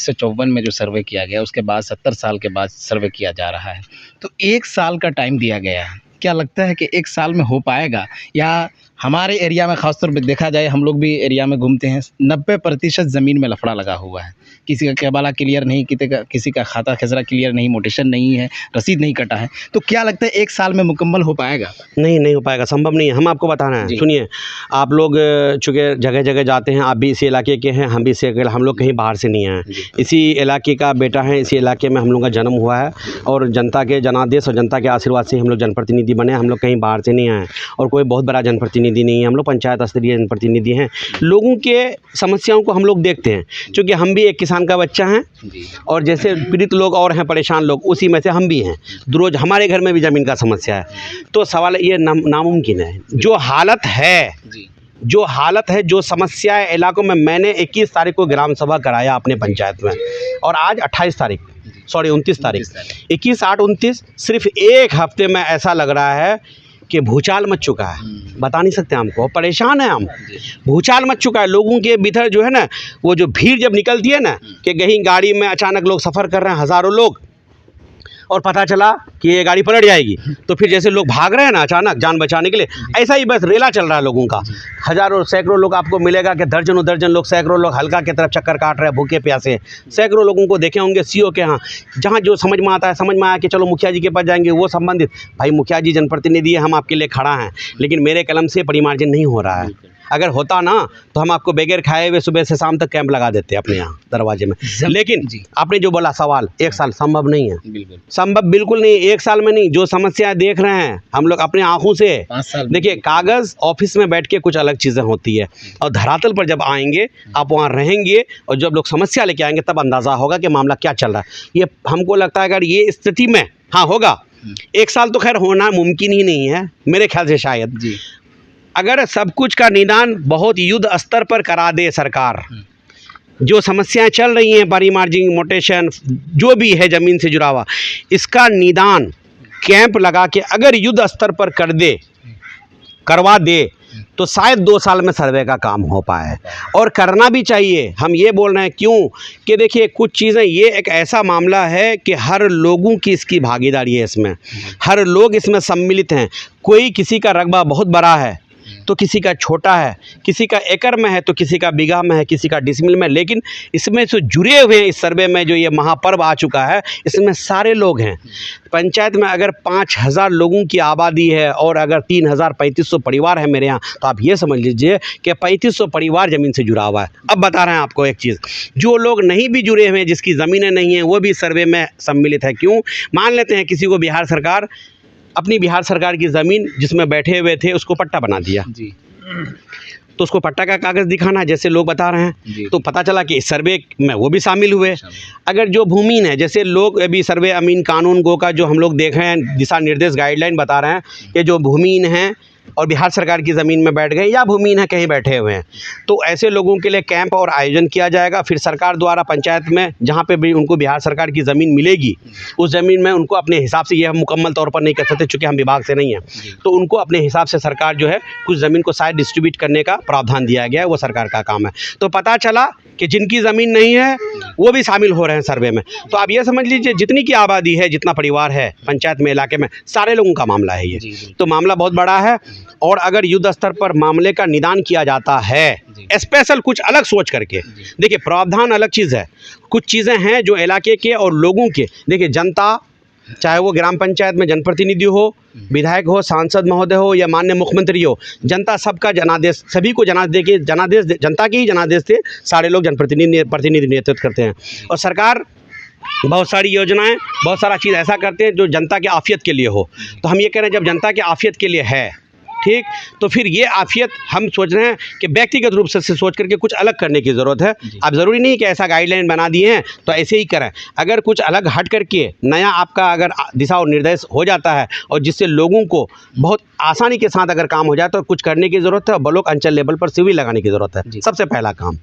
1954 में जो सर्वे किया गया, उसके बाद 70 साल के बाद सर्वे किया जा रहा है। तो 1 साल का टाइम दिया गया है। क्या लगता है कि 1 साल में हो पाएगा? या हमारे एरिया में ख़ासतौर पे देखा जाए, हम लोग भी एरिया में घूमते हैं, 90% ज़मीन में लफड़ा लगा हुआ है। किसी का केबाला क्लियर नहीं, किसी का खाता खेसरा क्लियर नहीं, मोटेशन नहीं है, रसीद नहीं कटा है। तो क्या लगता है 1 साल में मुकम्मल हो पाएगा? नहीं हो पाएगा, संभव नहीं है। हम आपको बता रहे हैं, सुनिए, आप लोग चूँकि जगह-जगह जाते हैं, आप भी इसी इलाके के हैं, हम भी इसी हम लोग कहीं बाहर से नहीं आए हैं। इसी इलाके का बेटा है, इसी इलाके में हम लोग का जन्म हुआ है और जनता के जनादेश और जनता के आशीर्वाद से हम लोग जनप्रतिनिधि बने। हम लोग कहीं बाहर से नहीं आए और कोई बहुत बड़ा जनप्रतिनिधि नहीं है। हम लोग पंचायत स्तरीय जनप्रतिनिधि हैं। लोगों के समस्याओं को हम लोग देखते हैं, क्योंकि हम भी एक किसान का बच्चा हैं और जैसे पीड़ित लोग और हैं, परेशान लोग, उसी में से हम भी हैं। रोज़ हमारे घर में भी ज़मीन का समस्या है। तो सवाल ये नामुमकिन है। जो हालत है, जो समस्या है इलाकों में, मैंने 21 तारीख को ग्राम सभा कराया अपने पंचायत में और आज 29 तारीख, 29 तारीख, 21, 8, 29, सिर्फ एक हफ्ते में ऐसा लग रहा है कि भूचाल मच चुका है। बता नहीं सकते हमको, परेशान है हम। भूचाल मच चुका है लोगों के भीतर, जो है ना, वो जो भीड़ जब निकलती है ना, कि कहीं गाड़ी में अचानक लोग सफ़र कर रहे हैं, हज़ारों लोग, और पता चला कि ये गाड़ी पलट जाएगी, तो फिर जैसे लोग भाग रहे हैं ना अचानक जान बचाने के लिए, ऐसा ही बस रेला चल रहा है लोगों का। हज़ारों सैकड़ों लोग आपको मिलेगा कि दर्जनों लोग, सैकड़ों लोग हल्का की तरफ चक्कर काट रहे हैं, भूखे प्यासे। सैकड़ों लोगों को देखे होंगे सीओ के यहाँ, जहाँ जो समझ में आता है, समझ में आया कि चलो मुखिया जी के पास जाएंगे, वो संबंधित, भाई मुखिया जी जनप्रतिनिधि है, हम आपके लिए खड़ा हैं, लेकिन मेरे कलम से परिमार्जन नहीं हो रहा है। अगर होता ना तो हम आपको बगैर खाए हुए सुबह से शाम तक कैंप लगा देते अपने यहाँ दरवाजे में। लेकिन आपने जो बोला सवाल, 1 साल संभव नहीं है, संभव बिल्कुल नहीं। 1 साल में नहीं, जो समस्याएं देख रहे हैं हम लोग अपने आंखों से, देखिए, कागज़ ऑफिस में बैठ के कुछ अलग चीज़ें होती है और धरातल पर जब आएंगे, आप वहाँ रहेंगे और जब लोग समस्या लेके आएंगे, तब अंदाज़ा होगा कि मामला क्या चल रहा है। ये हमको लगता है अगर ये स्थिति में होगा, 1 साल तो खैर होना मुमकिन ही नहीं है मेरे ख्याल से। शायद अगर सब कुछ का निदान बहुत युद्ध स्तर पर करा दे सरकार, जो समस्याएं चल रही हैं, परिमार्जिंग, मोटेशन, जो भी है ज़मीन से जुड़ा हुआ, इसका निदान कैंप लगा के अगर युद्ध स्तर पर करवा दे, तो शायद 2 साल में सर्वे का काम हो पाए, और करना भी चाहिए। हम ये बोल रहे हैं क्यों कि देखिए, कुछ चीज़ें, ये एक ऐसा मामला है कि हर लोगों की इसकी भागीदारी है इसमें, हर लोग इसमें सम्मिलित हैं। कोई, किसी का रकबा बहुत बड़ा है तो किसी का छोटा है, किसी का एकड़ में है तो किसी का बीघा में है, किसी का डिसमिल में, लेकिन इसमें से जुड़े हुए हैं इस सर्वे में, जो ये महापर्व आ चुका है, इसमें सारे लोग हैं। पंचायत में अगर 5000 लोगों की आबादी है और अगर 3500 परिवार है मेरे यहाँ, तो आप ये समझ लीजिए कि 3500 परिवार ज़मीन से जुड़ा हुआ है। अब बता रहे हैं आपको एक चीज़, जो लोग नहीं भी जुड़े हुए हैं, जिसकी ज़मीनें नहीं हैं, वो भी सर्वे में सम्मिलित है। क्यों? मान लेते हैं किसी को अपनी बिहार सरकार की ज़मीन जिसमें बैठे हुए थे उसको पट्टा बना दिया, तो उसको पट्टा का कागज़ दिखाना है, जैसे लोग बता रहे हैं, तो पता चला कि इस सर्वे में वो भी शामिल हुए। अगर जो भूमिहीन है, जैसे लोग अभी सर्वे अमीन कानून गो का जो हम लोग देख रहे हैं, दिशा निर्देश गाइडलाइन बता रहे हैं कि जो भूमिहीन हैं और बिहार सरकार की ज़मीन में बैठ गए या भूमिहीन है कहीं बैठे हुए हैं, तो ऐसे लोगों के लिए कैंप और आयोजन किया जाएगा। फिर सरकार द्वारा पंचायत में जहाँ पे भी उनको बिहार सरकार की ज़मीन मिलेगी, उस ज़मीन में उनको अपने हिसाब से, ये हम मुकम्मल तौर पर नहीं कर सकते चूँकि हम विभाग से नहीं हैं, तो उनको अपने हिसाब से सरकार जो है कुछ ज़मीन को शायद डिस्ट्रीब्यूट करने का प्रावधान दिया गया है, वो सरकार का काम है। तो पता चला कि जिनकी ज़मीन नहीं है वो भी शामिल हो रहे हैं सर्वे में। तो आप ये समझ लीजिए, जितनी की आबादी है, जितना परिवार है पंचायत में, इलाके में, सारे लोगों का मामला है ये। तो मामला बहुत बड़ा है, और अगर युद्ध स्तर पर मामले का निदान किया जाता है, स्पेशल कुछ अलग सोच करके, देखिए, प्रावधान अलग चीज़ है, कुछ चीज़ें हैं जो इलाके के और लोगों के, देखिए, जनता, चाहे वो ग्राम पंचायत में जनप्रतिनिधि हो, विधायक हो, सांसद महोदय हो या माननीय मुख्यमंत्री हो, जनता सबका जनादेश, सभी को जनादेश जनता के ही जनादेश से सारे लोग प्रतिनिधि नेतृत्व करते हैं। और सरकार बहुत सारी योजनाएं, बहुत सारा चीज़ ऐसा करते हैं जो जनता के आफियत के लिए हो। तो हम ये कह रहे हैं, जब जनता के आफियत के लिए है, ठीक, तो फिर ये आफियत हम सोच रहे हैं कि व्यक्तिगत रूप से सोच करके कुछ अलग करने की ज़रूरत है। अब ज़रूरी नहीं कि ऐसा गाइडलाइन बना दिए हैं तो ऐसे ही करें। अगर कुछ अलग हट करके नया आपका अगर दिशा और निर्देश हो जाता है और जिससे लोगों को बहुत आसानी के साथ अगर काम हो जाए, तो कुछ करने की ज़रूरत है। ब्लॉक अंचल लेवल पर शिविर लगाने की ज़रूरत है, सबसे पहला काम।